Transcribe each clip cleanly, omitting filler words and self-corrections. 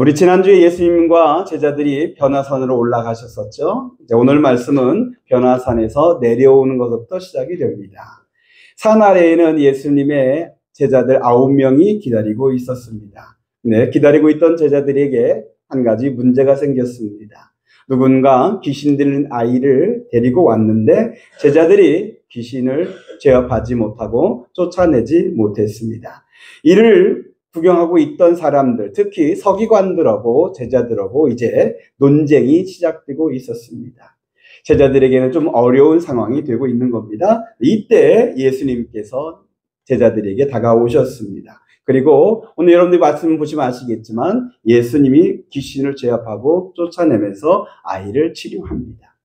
우리 지난주에 예수님과 제자들이 변화산으로 올라가셨었죠. 이제 오늘 말씀은 변화산에서 내려오는 것부터 시작이 됩니다. 산 아래에는 예수님의 제자들 9명이 기다리고 있었습니다. 네, 기다리고 있던 제자들에게 한 가지 문제가 생겼습니다. 누군가 귀신 들린 아이를 데리고 왔는데 제자들이 귀신을 제압하지 못하고 쫓아내지 못했습니다. 이를 구경하고 있던 사람들, 특히 서기관들하고 제자들하고 이제 논쟁이 시작되고 있었습니다. 제자들에게는 좀 어려운 상황이 되고 있는 겁니다. 이때 예수님께서 제자들에게 다가오셨습니다. 그리고 오늘 여러분들이 말씀 보시면 아시겠지만 예수님이 귀신을 제압하고 쫓아내면서 아이를 치료합니다.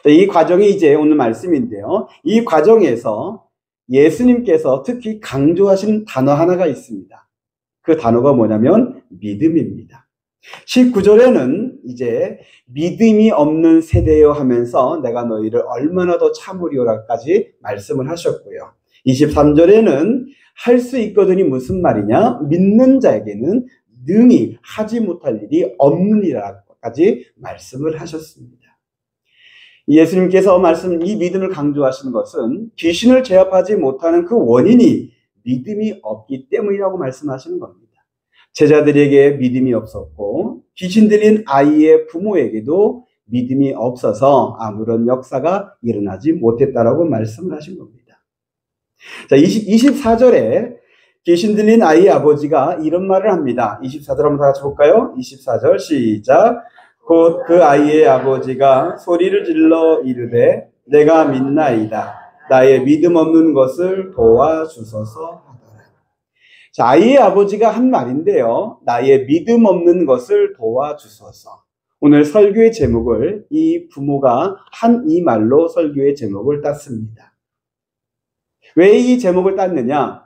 이 과정이 이제 오늘 말씀인데요. 이 과정에서 예수님께서 특히 강조하신 단어 하나가 있습니다. 그 단어가 뭐냐면 믿음입니다. 19절에는 이제 믿음이 없는 세대여 하면서 내가 너희를 얼마나 더 참으리오라까지 말씀을 하셨고요. 23절에는 할 수 있거든이 무슨 말이냐? 믿는 자에게는 능히 하지 못할 일이 없느니라까지 말씀을 하셨습니다. 예수님께서 이 믿음을 강조하시는 것은 귀신을 제압하지 못하는 그 원인이 믿음이 없기 때문이라고 말씀하시는 겁니다. 제자들에게 믿음이 없었고 귀신 들린 아이의 부모에게도 믿음이 없어서 아무런 역사가 일어나지 못했다라고 말씀을 하신 겁니다. 자, 24절에 귀신 들린 아이의 아버지가 이런 말을 합니다. 24절 한번 다 같이 볼까요? 24절 시작. 곧 그 아이의 아버지가 소리를 질러 이르되 내가 믿나이다. 나의 믿음 없는 것을 도와주소서 하더라. 자, 아이의 아버지가 한 말인데요. 나의 믿음 없는 것을 도와주소서. 오늘 설교의 제목을 이 부모가 한 이 말로 설교의 제목을 땄습니다. 왜 이 제목을 땄느냐?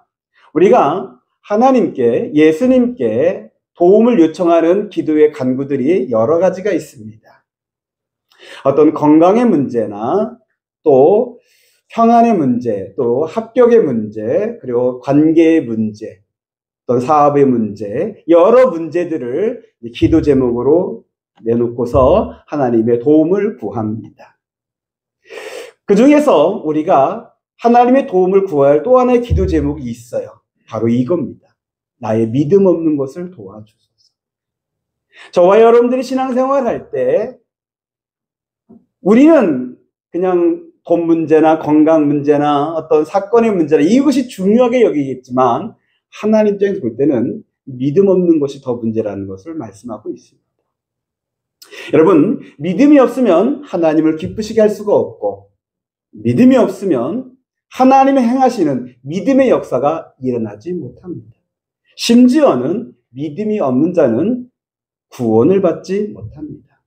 우리가 하나님께, 예수님께 도움을 요청하는 기도의 간구들이 여러 가지가 있습니다. 어떤 건강의 문제나 또 평안의 문제, 또 합격의 문제, 그리고 관계의 문제, 어떤 사업의 문제, 여러 문제들을 기도 제목으로 내놓고서 하나님의 도움을 구합니다. 그 중에서 우리가 하나님의 도움을 구해야 할 또 하나의 기도 제목이 있어요. 바로 이겁니다. 나의 믿음 없는 것을 도와주소서. 저와 여러분들이 신앙생활 할 때 우리는 그냥 돈 문제나 건강 문제나 어떤 사건의 문제나 이것이 중요하게 여기겠지만 하나님 입장에서 볼 때는 믿음 없는 것이 더 문제라는 것을 말씀하고 있습니다. 여러분, 믿음이 없으면 하나님을 기쁘시게 할 수가 없고 믿음이 없으면 하나님의 행하시는 믿음의 역사가 일어나지 못합니다. 심지어는 믿음이 없는 자는 구원을 받지 못합니다.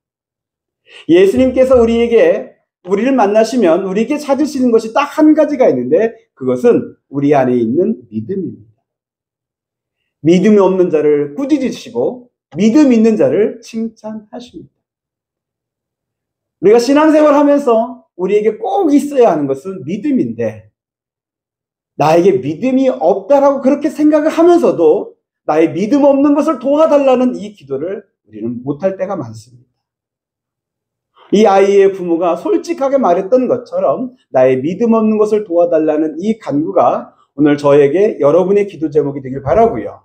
예수님께서 우리를 만나시면 우리에게 찾으시는 것이 딱 한 가지가 있는데 그것은 우리 안에 있는 믿음입니다. 믿음이 없는 자를 꾸짖으시고 믿음 있는 자를 칭찬하십니다. 우리가 신앙생활 하면서 우리에게 꼭 있어야 하는 것은 믿음인데 나에게 믿음이 없다라고 그렇게 생각을 하면서도 나의 믿음 없는 것을 도와달라는 이 기도를 우리는 못할 때가 많습니다. 이 아이의 부모가 솔직하게 말했던 것처럼 나의 믿음 없는 것을 도와달라는 이 간구가 오늘 저에게 여러분의 기도 제목이 되길 바라고요.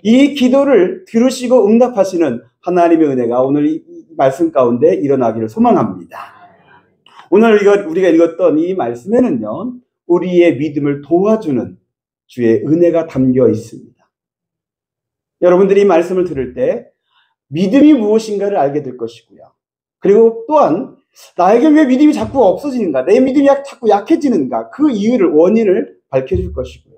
이 기도를 들으시고 응답하시는 하나님의 은혜가 오늘 이 말씀 가운데 일어나기를 소망합니다. 오늘 우리가 읽었던 이 말씀에는요, 우리의 믿음을 도와주는 주의 은혜가 담겨 있습니다. 여러분들이 이 말씀을 들을 때 믿음이 무엇인가를 알게 될 것이고요. 그리고 또한 나에게 왜 믿음이 자꾸 없어지는가, 내 믿음이 자꾸 약해지는가, 그 이유를, 원인을 밝혀줄 것이고요.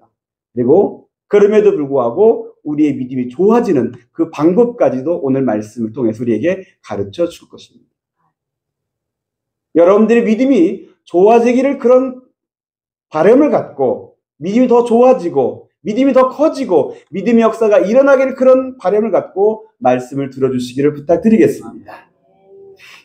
그리고 그럼에도 불구하고 우리의 믿음이 좋아지는 그 방법까지도 오늘 말씀을 통해서 우리에게 가르쳐 줄 것입니다. 여러분들의 믿음이 좋아지기를 그런 바람을 갖고 믿음이 더 좋아지고 믿음이 더 커지고 믿음의 역사가 일어나기를 그런 바람을 갖고 말씀을 들어주시기를 부탁드리겠습니다.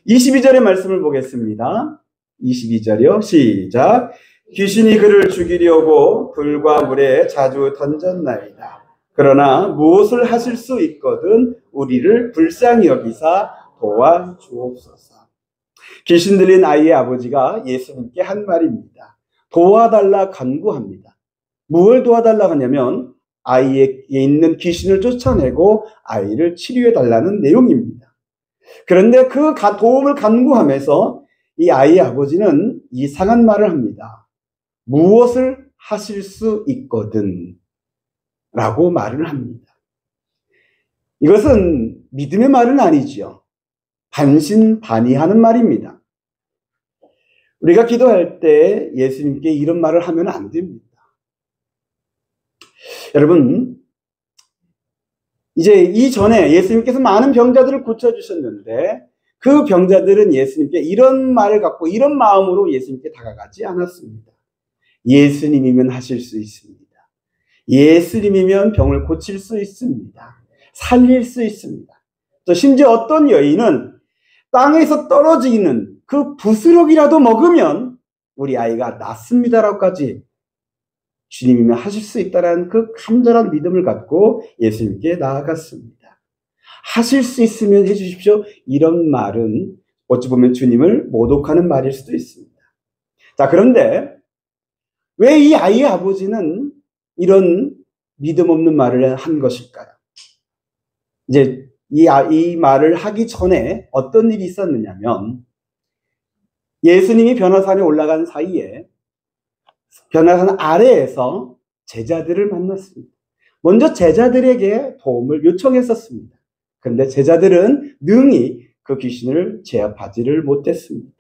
22절의 말씀을 보겠습니다. 22절이요. 시작. 귀신이 그를 죽이려고 불과 물에 자주 던졌나이다. 그러나 무엇을 하실 수 있거든 우리를 불쌍히 여기사 도와주옵소서. 귀신 들린 아이의 아버지가 예수님께 한 말입니다. 도와달라 간구합니다. 무엇을 도와달라 하냐면 아이에 있는 귀신을 쫓아내고 아이를 치료해 달라는 내용입니다. 그런데 그 도움을 간구하면서 이 아이의 아버지는 이상한 말을 합니다. 무엇을 하실 수 있거든 라고 말을 합니다. 이것은 믿음의 말은 아니지요. 반신반의하는 말입니다. 우리가 기도할 때 예수님께 이런 말을 하면 안 됩니다. 여러분, 이제 이전에 예수님께서 많은 병자들을 고쳐주셨는데 그 병자들은 예수님께 이런 말을 갖고 이런 마음으로 예수님께 다가가지 않았습니다. 예수님이면 하실 수 있습니다. 예수님이면 병을 고칠 수 있습니다. 살릴 수 있습니다. 또 심지어 어떤 여인은 땅에서 떨어지는 그 부스럭이라도 먹으면 우리 아이가 낫습니다라고까지 주님이면 하실 수 있다는 그 간절한 믿음을 갖고 예수님께 나아갔습니다. 하실 수 있으면 해주십시오. 이런 말은 어찌 보면 주님을 모독하는 말일 수도 있습니다. 자, 그런데 왜 이 아이의 아버지는 이런 믿음 없는 말을 한 것일까요? 이제 이 말을 하기 전에 어떤 일이 있었느냐면 예수님이 변화산에 올라간 사이에 변화산 아래에서 제자들을 만났습니다. 먼저 제자들에게 도움을 요청했었습니다. 그런데 제자들은 능히 그 귀신을 제압하지를 못했습니다.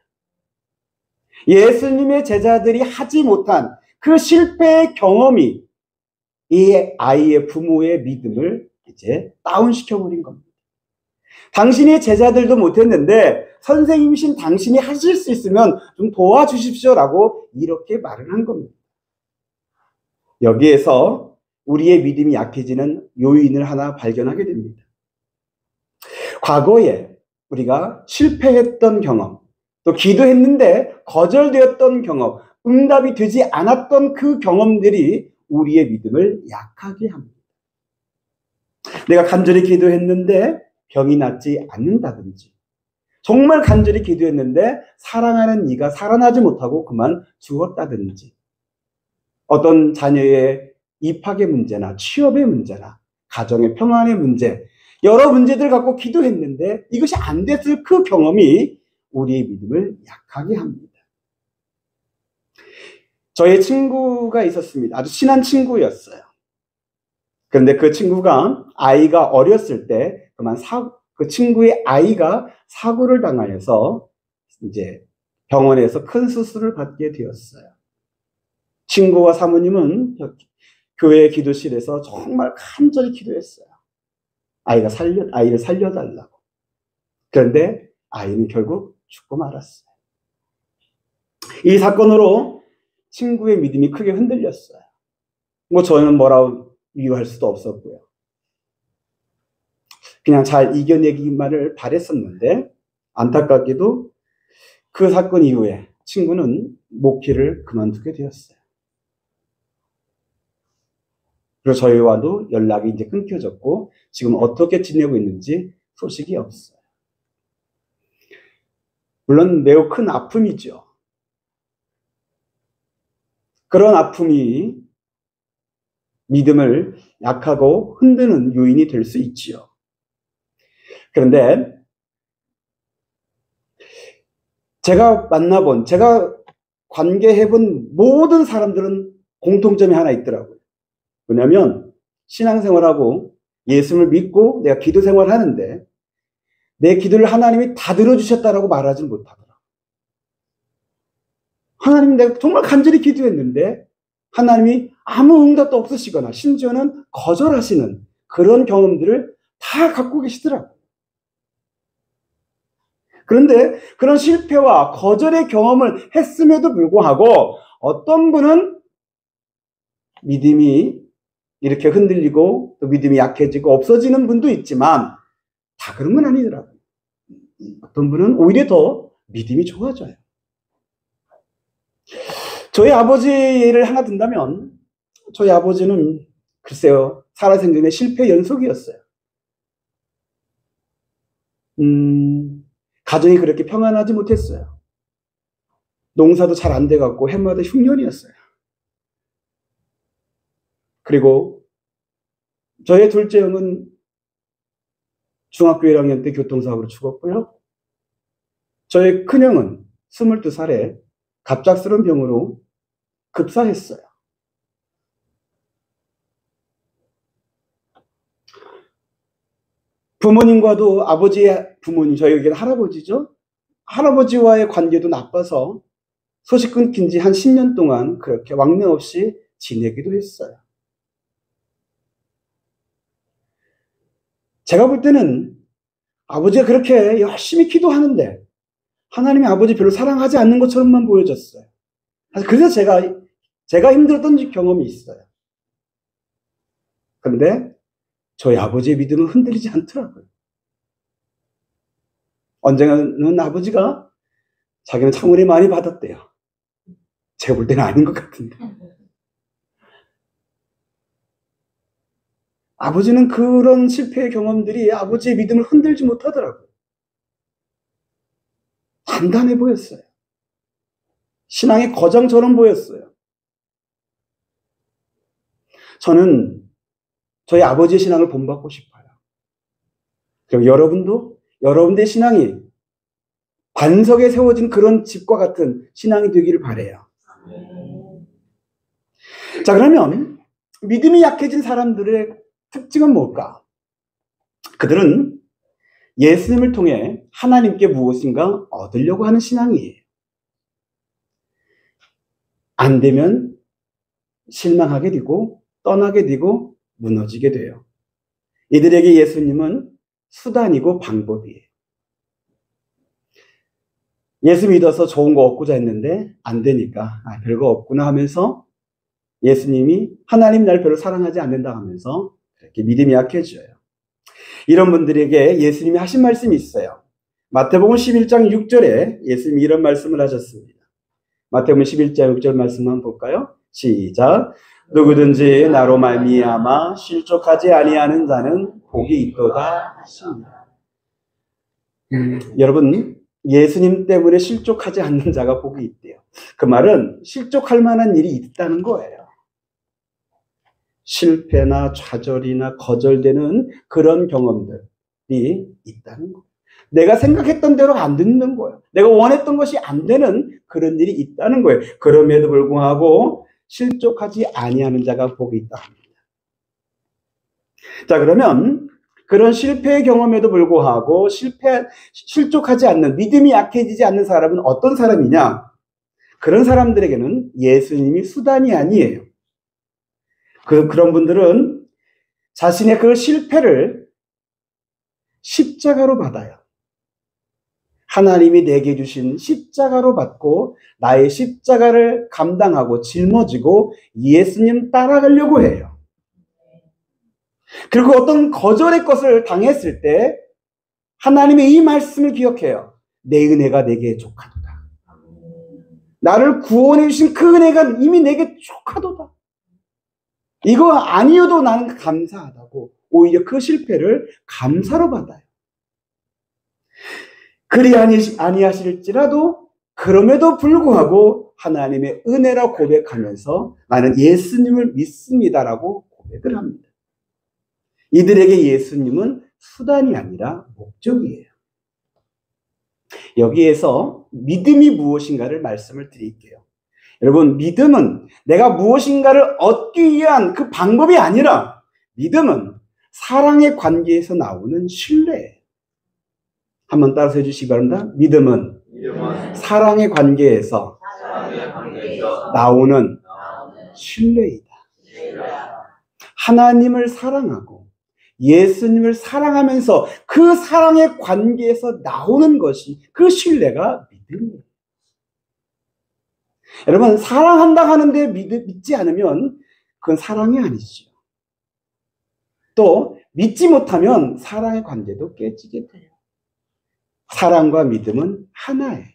예수님의 제자들이 하지 못한 그 실패의 경험이 이 아이의 부모의 믿음을 이제 다운시켜버린 겁니다. 당신의 제자들도 못했는데 선생님이신 당신이 하실 수 있으면 좀 도와주십시오라고 이렇게 말을 한 겁니다. 여기에서 우리의 믿음이 약해지는 요인을 하나 발견하게 됩니다. 과거에 우리가 실패했던 경험, 또 기도했는데 거절되었던 경험, 응답이 되지 않았던 그 경험들이 우리의 믿음을 약하게 합니다. 내가 간절히 기도했는데 병이 낫지 않는다든지, 정말 간절히 기도했는데 사랑하는 이가 살아나지 못하고 그만 죽었다든지, 어떤 자녀의 입학의 문제나 취업의 문제나 가정의 평안의 문제, 여러 문제들을 갖고 기도했는데 이것이 안 됐을 그 경험이 우리의 믿음을 약하게 합니다. 저의 친구가 있었습니다. 아주 친한 친구였어요. 그런데 그 친구가 아이가 어렸을 때 그 친구의 아이가 사고를 당하여서 이제 병원에서 큰 수술을 받게 되었어요. 친구와 사모님은 교회 기도실에서 정말 간절히 기도했어요. 아이를 살려달라고. 그런데 아이는 결국 죽고 말았어요. 이 사건으로 친구의 믿음이 크게 흔들렸어요. 저는 뭐라고 위로할 수도 없었고요. 그냥 잘 이겨내기만을 바랬었는데 안타깝게도 그 사건 이후에 친구는 목회를 그만두게 되었어요. 그리고 저희와도 연락이 이제 끊겨졌고 지금 어떻게 지내고 있는지 소식이 없어요. 물론 매우 큰 아픔이죠. 그런 아픔이 믿음을 약하고 흔드는 요인이 될 수 있지요. 그런데 제가 관계해본 모든 사람들은 공통점이 하나 있더라고요. 뭐냐면 신앙생활하고 예수를 믿고 내가 기도 생활을 하는데 내 기도를 하나님이 다 들어주셨다라고 말하지 못하더라. 하나님, 내가 정말 간절히 기도했는데 하나님이 아무 응답도 없으시거나 심지어는 거절하시는 그런 경험들을 다 갖고 계시더라고요. 그런데 그런 실패와 거절의 경험을 했음에도 불구하고 어떤 분은 믿음이 이렇게 흔들리고 또 믿음이 약해지고 없어지는 분도 있지만 다 그런 건 아니더라고요. 어떤 분은 오히려 더 믿음이 좋아져요. 저희 아버지 예를 하나 든다면 저희 아버지는 글쎄요, 살아생전의 실패 연속이었어요. 가정이 그렇게 평안하지 못했어요. 농사도 잘 안 돼갖고 해마다 흉년이었어요. 그리고 저의 둘째 형은 중학교 1학년 때 교통사고로 죽었고요. 저의 큰형은 22살에 갑작스러운 병으로 급사했어요. 부모님과도 아버지의 부모님, 저희에게는 할아버지죠. 할아버지와의 관계도 나빠서 소식 끊긴 지 한 10년 동안 그렇게 왕래 없이 지내기도 했어요. 제가 볼 때는 아버지가 그렇게 열심히 기도하는데 하나님이 아버지 별로 사랑하지 않는 것처럼만 보여졌어요. 그래서 제가 힘들었던 경험이 있어요. 그런데 저희 아버지의 믿음은 흔들리지 않더라고요. 언젠가는 아버지가 자기는 참 은혜 많이 받았대요. 제가 볼 때는 아닌 것 같은데. 아버지는 그런 실패의 경험들이 아버지의 믿음을 흔들지 못하더라고요. 단단해 보였어요. 신앙의 거장처럼 보였어요. 저는 저희 아버지의 신앙을 본받고 싶어요. 그럼 여러분도 여러분의 신앙이 반석에 세워진 그런 집과 같은 신앙이 되기를 바라요. 자, 그러면 믿음이 약해진 사람들의 특징은 뭘까? 그들은 예수님을 통해 하나님께 무엇인가 얻으려고 하는 신앙이에요. 안 되면 실망하게 되고 떠나게 되고 무너지게 돼요. 이들에게 예수님은 수단이고 방법이에요. 예수 믿어서 좋은 거 얻고자 했는데 안 되니까 별거 없구나 하면서 예수님이 하나님 날 별로 사랑하지 않는다 하면서 이렇게 믿음이 약해져요. 이런 분들에게 예수님이 하신 말씀이 있어요. 마태복음 11장 6절에 예수님이 이런 말씀을 하셨습니다. 마태복음 11장 6절 말씀 한번 볼까요? 시작. 누구든지 나로 말미암아 실족하지 아니하는 자는 복이 있도다 하십니다. 여러분, 예수님 때문에 실족하지 않는 자가 복이 있대요. 그 말은 실족할 만한 일이 있다는 거예요. 실패나 좌절이나 거절되는 그런 경험들이 있다는 거예요. 내가 생각했던 대로 안 듣는 거예요. 내가 원했던 것이 안 되는 그런 일이 있다는 거예요. 그럼에도 불구하고 실족하지 아니하는 자가 복이 있다 합니다. 자, 그러면 그런 실패의 경험에도 불구하고 실족하지 않는, 믿음이 약해지지 않는 사람은 어떤 사람이냐? 그런 사람들에게는 예수님이 수단이 아니에요. 그런 분들은 자신의 그 실패를 십자가로 받아요. 하나님이 내게 주신 십자가로 받고 나의 십자가를 감당하고 짊어지고 예수님 따라가려고 해요. 그리고 어떤 거절의 것을 당했을 때 하나님의 이 말씀을 기억해요. 내 은혜가 내게 족하도다. 나를 구원해 주신 그 은혜가 이미 내게 족하도다. 이거 아니어도 나는 감사하다고 오히려 그 실패를 감사로 받아요. 그리 아니하실지라도 그럼에도 불구하고 하나님의 은혜라 고백하면서 나는 예수님을 믿습니다라고 고백을 합니다. 이들에게 예수님은 수단이 아니라 목적이에요. 여기에서 믿음이 무엇인가를 말씀을 드릴게요. 여러분, 믿음은 내가 무엇인가를 얻기 위한 그 방법이 아니라 믿음은 사랑의 관계에서 나오는 신뢰예요. 한번 따라서 해주시기 바랍니다. 믿음은 사랑의 관계에서 나오는 신뢰이다. 하나님을 사랑하고 예수님을 사랑하면서 그 사랑의 관계에서 나오는 것이 그 신뢰가 믿음이에요. 여러분, 사랑한다 하는데 믿지 않으면 그건 사랑이 아니죠. 또 믿지 못하면 사랑의 관계도 깨지게 돼요. 사랑과 믿음은 하나예요.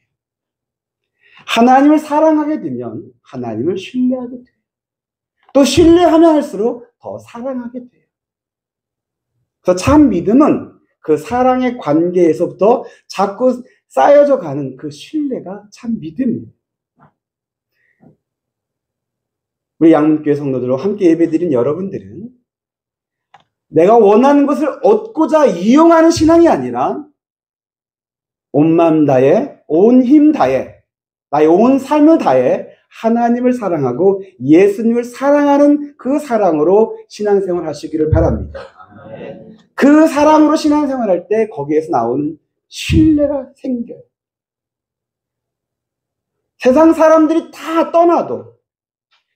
하나님을 사랑하게 되면 하나님을 신뢰하게 돼요. 또 신뢰하면 할수록 더 사랑하게 돼요. 그래서 참 믿음은 그 사랑의 관계에서부터 자꾸 쌓여져 가는 그 신뢰가 참 믿음이에요. 우리 양문교회 성도들과 함께 예배드린 여러분들은 내가 원하는 것을 얻고자 이용하는 신앙이 아니라 온 마음 다해, 온 힘 다해, 나의 온 삶을 다해 하나님을 사랑하고 예수님을 사랑하는 그 사랑으로 신앙생활 하시기를 바랍니다. 그 사랑으로 신앙생활 할 때 거기에서 나오는 신뢰가 생겨요. 세상 사람들이 다 떠나도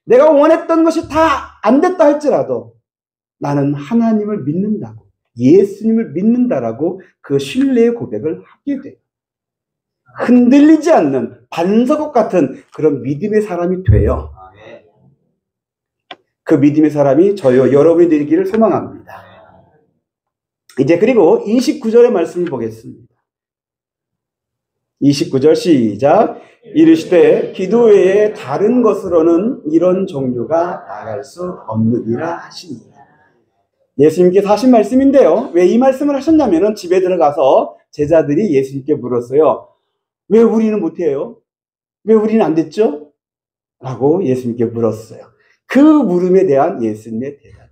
내가 원했던 것이 다 안 됐다 할지라도 나는 하나님을 믿는다고, 예수님을 믿는다라고 그 신뢰의 고백을 하게 돼요. 흔들리지 않는 반석업 같은 그런 믿음의 사람이 돼요. 그 믿음의 사람이 저요 여러분이 되기를 소망합니다. 이제 그리고 29절의 말씀을 보겠습니다. 29절 시작. 이르시되 기도 외에 다른 것으로는 이런 종류가 나아갈 수 없느니라 하시니라. 예수님께서 하신 말씀인데요. 왜 이 말씀을 하셨냐면은 집에 들어가서 제자들이 예수님께 물었어요. 왜 우리는 못해요? 왜 우리는 안 됐죠? 라고 예수님께 물었어요. 그 물음에 대한 예수님의 대답이에요.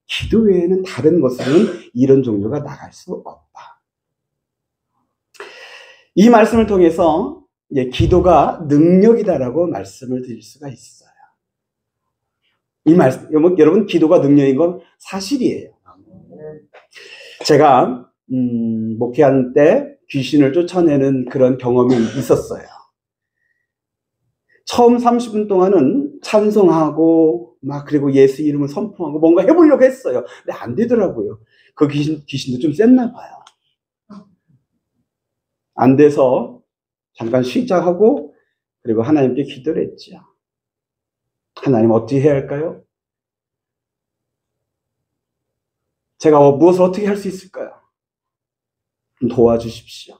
기도 외에는 다른 것으로는 이런 종류가 나갈 수 없다. 이 말씀을 통해서 기도가 능력이다라고 말씀을 드릴 수가 있어요. 이 말씀, 여러분, 기도가 능력인 건 사실이에요. 제가 목회하는 때 귀신을 쫓아내는 그런 경험이 있었어요. 처음 30분 동안은 찬송하고 그리고 예수 이름을 선포하고 뭔가 해보려고 했어요. 근데 안 되더라고요. 그 귀신도 좀 셌나 봐요. 안 돼서 잠깐 쉬자 하고 그리고 하나님께 기도를 했죠. 하나님 어떻게 해야 할까요? 제가 무엇을 어떻게 할 수 있을까요? 도와주십시오.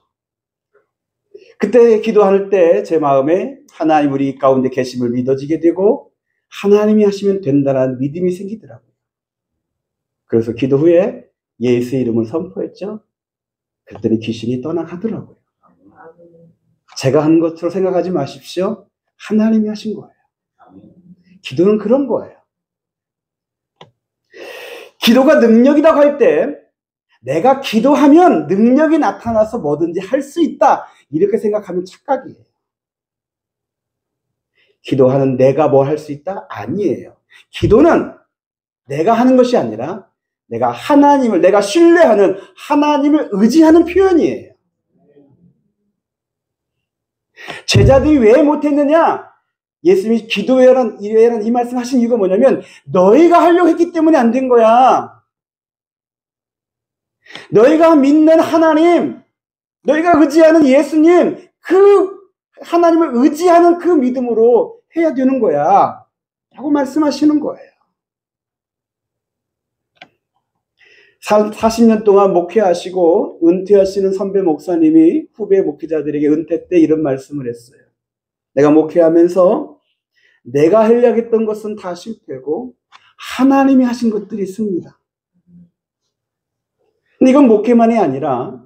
그때 기도할 때 제 마음에 하나님 우리 가운데 계심을 믿어지게 되고 하나님이 하시면 된다는 믿음이 생기더라고요. 그래서 기도 후에 예수의 이름을 선포했죠. 그랬더니 귀신이 떠나가더라고요. 제가 한 것으로 생각하지 마십시오. 하나님이 하신 거예요. 기도는 그런 거예요. 기도가 능력이라고 할 때 내가 기도하면 능력이 나타나서 뭐든지 할 수 있다. 이렇게 생각하면 착각이에요. 기도하는 내가 뭐 할 수 있다? 아니에요. 기도는 내가 하는 것이 아니라 내가 하나님을, 내가 신뢰하는 하나님을 의지하는 표현이에요. 제자들이 왜 못했느냐? 예수님이 기도해란 이 말씀 하신 이유가 뭐냐면 너희가 하려고 했기 때문에 안 된 거야. 너희가 믿는 하나님, 너희가 의지하는 예수님, 그 하나님을 의지하는 그 믿음으로 해야 되는 거야. 라고 말씀하시는 거예요. 40년 동안 목회하시고 은퇴하시는 선배 목사님이 후배 목회자들에게 은퇴 때 이런 말씀을 했어요. 내가 목회하면서 내가 하려고 했던 것은 다 실패고 하나님이 하신 것들이 있습니다. 근데 이건 목회만이 아니라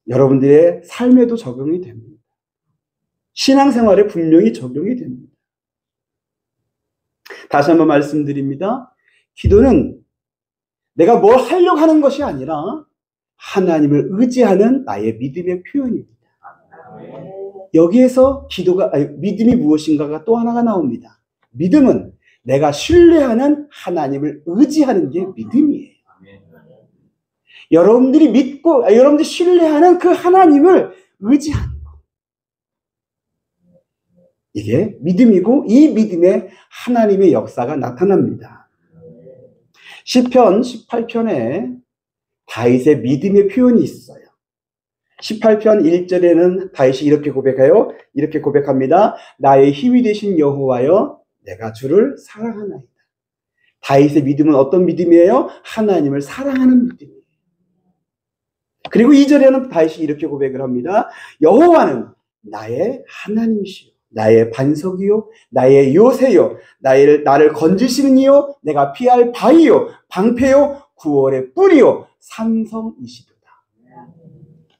여러분들의 삶에도 적용이 됩니다. 신앙생활에 분명히 적용이 됩니다. 다시 한번 말씀드립니다. 기도는 내가 뭘 하려고 하는 것이 아니라 하나님을 의지하는 나의 믿음의 표현입니다. 여기에서 믿음이 무엇인가가 또 하나가 나옵니다. 믿음은 내가 신뢰하는 하나님을 의지하는 게 믿음이에요. 여러분들이 믿고, 여러분들이 신뢰하는 그 하나님을 의지하는 것. 이게 믿음이고, 이 믿음에 하나님의 역사가 나타납니다. 시편 18편에 다윗의 믿음의 표현이 있어요. 18편 1절에는 다윗이 이렇게 고백해요. 이렇게 고백합니다. 나의 힘이 되신 여호와여, 내가 주를 사랑하나이다. 다윗의 믿음은 어떤 믿음이에요? 하나님을 사랑하는 믿음이에요. 그리고 2절에는 다윗이 이렇게 고백을 합니다. 여호와는 나의 하나님이시요, 나의 반석이요, 나의 요새요, 나를 건지시는 이요, 내가 피할 바위요, 방패요, 구원의 뿌리요 산성이시도다.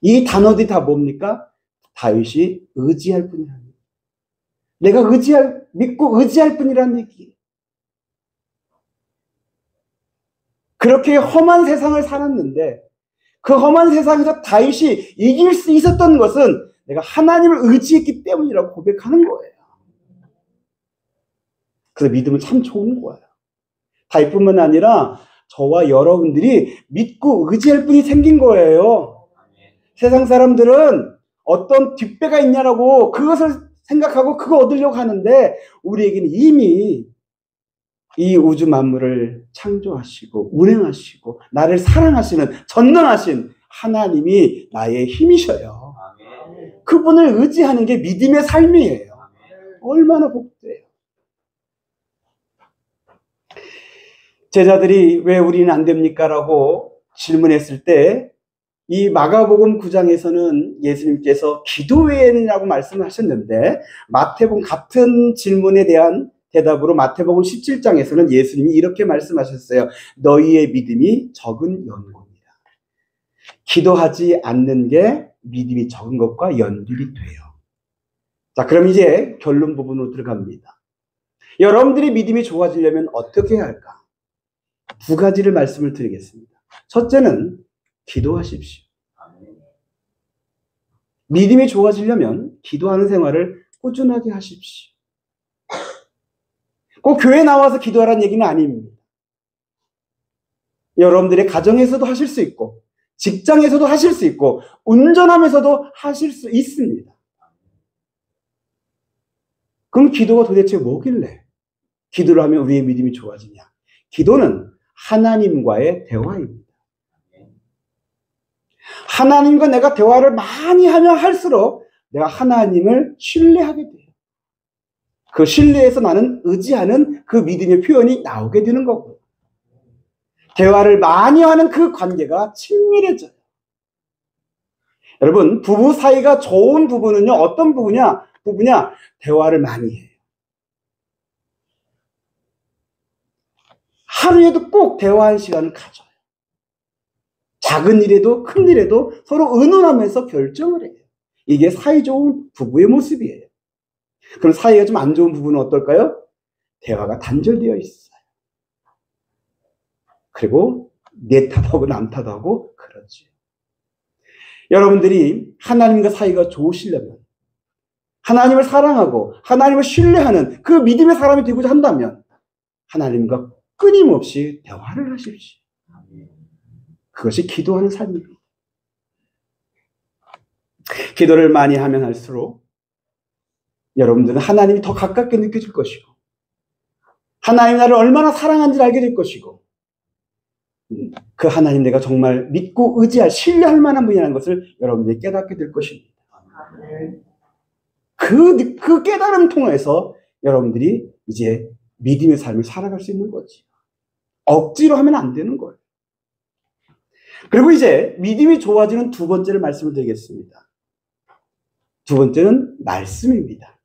이 단어들이 다 뭡니까? 다윗이 의지할 뿐이라는 얘기. 내가 믿고 의지할 뿐이라는 얘기. 그렇게 험한 세상을 살았는데 그 험한 세상에서 다윗이 이길 수 있었던 것은 내가 하나님을 의지했기 때문이라고 고백하는 거예요. 그래서 믿음은 참 좋은 거예요. 다윗뿐만 아니라 저와 여러분들이 믿고 의지할 뿐이 생긴 거예요. 세상 사람들은 어떤 뒷배가 있냐라고 그것을 생각하고 그거 얻으려고 하는데 우리에게는 이미 이 우주 만물을 창조하시고 운행하시고 나를 사랑하시는 전능하신 하나님이 나의 힘이셔요. 그분을 의지하는 게 믿음의 삶이에요. 얼마나 복돼요. 제자들이 왜 우리는 안 됩니까? 라고 질문했을 때 이 마가복음 9장에서는 예수님께서 기도회라고 말씀하셨는데 마태복음 같은 질문에 대한 대답으로 마태복음 17장에서는 예수님이 이렇게 말씀하셨어요. 너희의 믿음이 적은 연고입니다. 기도하지 않는 게 믿음이 적은 것과 연결이 돼요. 자, 그럼 이제 결론 부분으로 들어갑니다. 여러분들이 믿음이 좋아지려면 어떻게 해야 할까? 두 가지를 말씀을 드리겠습니다. 첫째는 기도하십시오. 믿음이 좋아지려면 기도하는 생활을 꾸준하게 하십시오. 꼭 교회 나와서 기도하라는 얘기는 아닙니다. 여러분들의 가정에서도 하실 수 있고 직장에서도 하실 수 있고 운전하면서도 하실 수 있습니다. 그럼 기도가 도대체 뭐길래 기도를 하면 우리의 믿음이 좋아지냐? 기도는 하나님과의 대화입니다. 하나님과 내가 대화를 많이 하면 할수록 내가 하나님을 신뢰하게 돼요. 그 신뢰에서 나는 의지하는 그 믿음의 표현이 나오게 되는 거고요. 대화를 많이 하는 그 관계가 친밀해져요. 여러분, 부부 사이가 좋은 부부는요, 어떤 부부냐? 대화를 많이 해요. 하루에도 꼭 대화할 시간을 가져요. 작은 일에도 큰 일에도 서로 의논하면서 결정을 해요. 이게 사이좋은 부부의 모습이에요. 그럼 사이가 좀 안 좋은 부부는 어떨까요? 대화가 단절되어 있어요. 그리고 내 탓하고 남 탓하고 그러죠. 여러분들이 하나님과 사이가 좋으시려면 하나님을 사랑하고 하나님을 신뢰하는 그 믿음의 사람이 되고자 한다면 하나님과 끊임없이 대화를 하십시오. 그것이 기도하는 삶입니다. 기도를 많이 하면 할수록 여러분들은 하나님이 더 가깝게 느껴질 것이고 하나님 나를 얼마나 사랑하는지를 알게 될 것이고 그 하나님 내가 정말 믿고 의지할 신뢰할 만한 분이라는 것을 여러분들이 깨닫게 될 것입니다. 그 깨달음 통해서 여러분들이 이제 믿음의 삶을 살아갈 수 있는 거지. 억지로 하면 안 되는 거예요. 그리고 이제 믿음이 좋아지는 두 번째를 말씀을 드리겠습니다. 두 번째는 말씀입니다.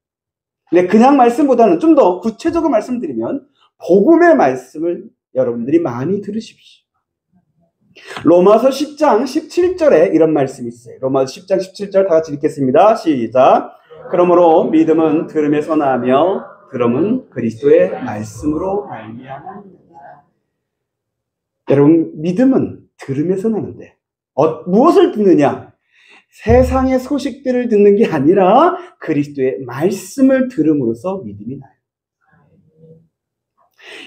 근데 그냥 말씀보다는 좀 더 구체적으로 말씀드리면 복음의 말씀을 여러분들이 많이 들으십시오. 로마서 10장 17절에 이런 말씀이 있어요. 로마서 10장 17절 다 같이 읽겠습니다. 시작. 그러므로 믿음은 들음에서 나며 들음은 그리스도의 말씀으로 말미암았느니라. 여러분, 믿음은 들음에서 나는데 무엇을 듣느냐? 세상의 소식들을 듣는 게 아니라 그리스도의 말씀을 들음으로써 믿음이 나요.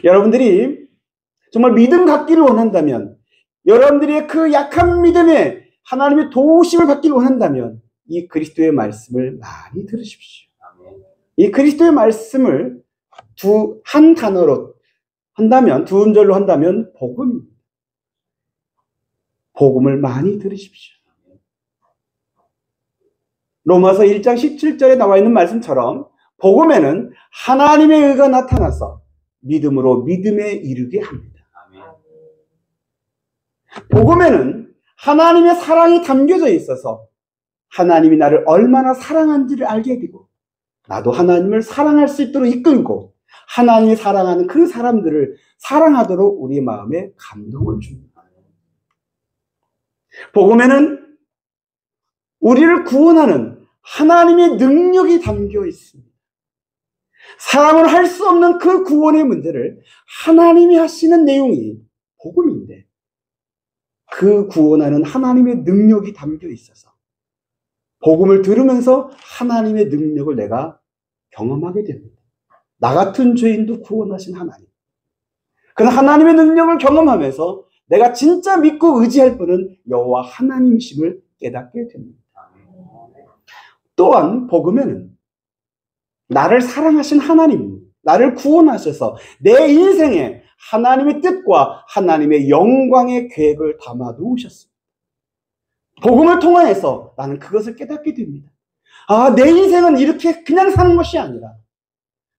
여러분들이 정말 믿음 갖기를 원한다면 여러분들의 그 약한 믿음에 하나님의 도우심을 받기를 원한다면 이 그리스도의 말씀을 많이 들으십시오. 이 그리스도의 말씀을 한 단어로 한다면, 두 음절로 한다면 복음입니다. 복음을 많이 들으십시오. 로마서 1장 17절에 나와 있는 말씀처럼 복음에는 하나님의 의가 나타나서 믿음으로 믿음에 이르게 합니다. 복음에는 하나님의 사랑이 담겨져 있어서 하나님이 나를 얼마나 사랑한지를 알게 되고 나도 하나님을 사랑할 수 있도록 이끌고 하나님이 사랑하는 그 사람들을 사랑하도록 우리 마음에 감동을 줍니다. 복음에는 우리를 구원하는 하나님의 능력이 담겨 있습니다. 사람은 할 수 없는 그 구원의 문제를 하나님이 하시는 내용이 복음인데, 그 구원하는 하나님의 능력이 담겨 있어서 복음을 들으면서 하나님의 능력을 내가 경험하게 됩니다. 나 같은 죄인도 구원하신 하나님. 그런 하나님의 능력을 경험하면서 내가 진짜 믿고 의지할 분은 여호와 하나님이심을 깨닫게 됩니다. 또한 복음에는 나를 사랑하신 하나님, 나를 구원하셔서 내 인생에 하나님의 뜻과 하나님의 영광의 계획을 담아 놓으셨습니다. 복음을 통하여서 나는 그것을 깨닫게 됩니다. 아, 내 인생은 이렇게 그냥 사는 것이 아니라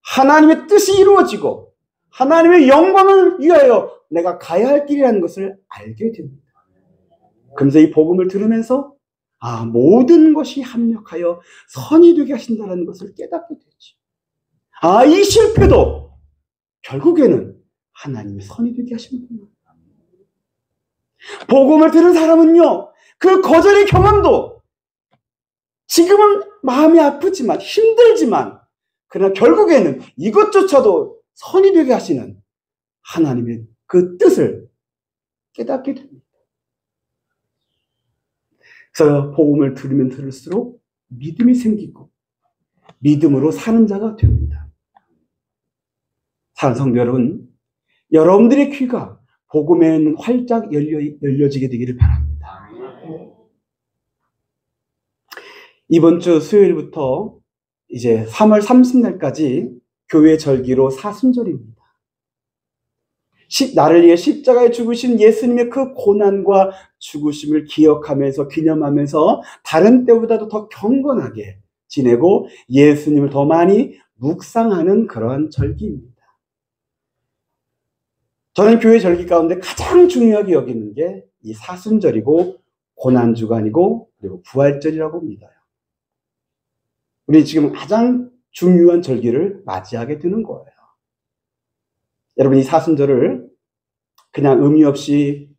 하나님의 뜻이 이루어지고 하나님의 영광을 위하여 내가 가야 할 길이라는 것을 알게 됩니다. 그러면서 이 복음을 들으면서 아, 모든 것이 합력하여 선이 되게 하신다는 것을 깨닫게 되죠. 아, 이 실패도 결국에는 하나님이 선이 되게 하시는구나. 복음을 들은 사람은요, 그 거절의 경험도 지금은 마음이 아프지만 힘들지만 그러나 결국에는 이것조차도 선이 되게 하시는 하나님의 그 뜻을 깨닫게 됩니다. 그래서 복음을 들으면 들을수록 믿음이 생기고 믿음으로 사는 자가 됩니다. 사랑하는 성도 여러분, 여러분들의 귀가 복음에 활짝 열려지게 되기를 바랍니다. 이번 주 수요일부터 이제 3월 30날까지 교회 절기로 사순절입니다. 나를 위해 십자가에 죽으신 예수님의 그 고난과 죽으심을 기억하면서 기념하면서 다른 때보다도 더 경건하게 지내고 예수님을 더 많이 묵상하는 그러한 절기입니다. 저는 교회 절기 가운데 가장 중요하게 여기는 게 이 사순절이고 고난주간이고 그리고 부활절이라고 믿어요. 우리 지금 가장 중요한 절기를 맞이하게 되는 거예요. 여러분, 이 사순절을 그냥 의미 없이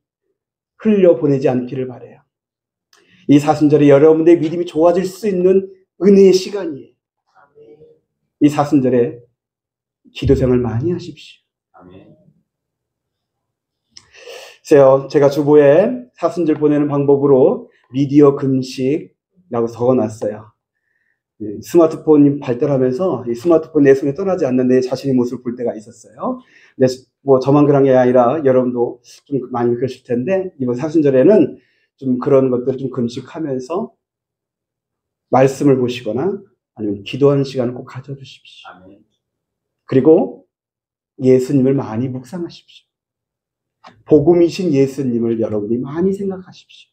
흘려보내지 않기를 바라요. 이 사순절에 여러분들의 믿음이 좋아질 수 있는 은혜의 시간이에요. 이 사순절에 기도생활 많이 하십시오. 글쎄요, 제가 주보에 사순절 보내는 방법으로 미디어 금식이라고 적어놨어요. 스마트폰이 발달하면서 이 스마트폰 내 손에 떠나지 않는 내 자신의 모습을 볼 때가 있었어요. 근데 뭐 저만 그런 게 아니라 여러분도 좀 많이 그러실 텐데 이번 사순절에는 좀 그런 것들을 좀 금식하면서 말씀을 보시거나 아니면 기도하는 시간을 꼭 가져주십시오. 그리고 예수님을 많이 묵상하십시오. 복음이신 예수님을 여러분이 많이 생각하십시오.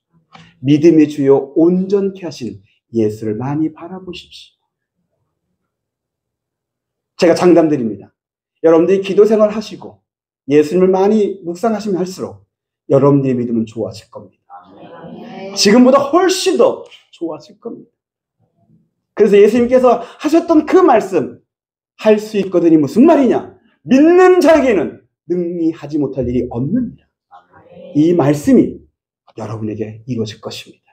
믿음의 주요 온전케 하신 예수를 많이 바라보십시오. 제가 장담드립니다. 여러분들이 기도 생활 하시고 예수님을 많이 묵상하시면 할수록 여러분들의 믿음은 좋아질 겁니다. 지금보다 훨씬 더 좋아질 겁니다. 그래서 예수님께서 하셨던 그 말씀, 할 수 있거든이 무슨 말이냐? 믿는 자에게는 능히 하지 못할 일이 없느니라. 이 말씀이 여러분에게 이루어질 것입니다.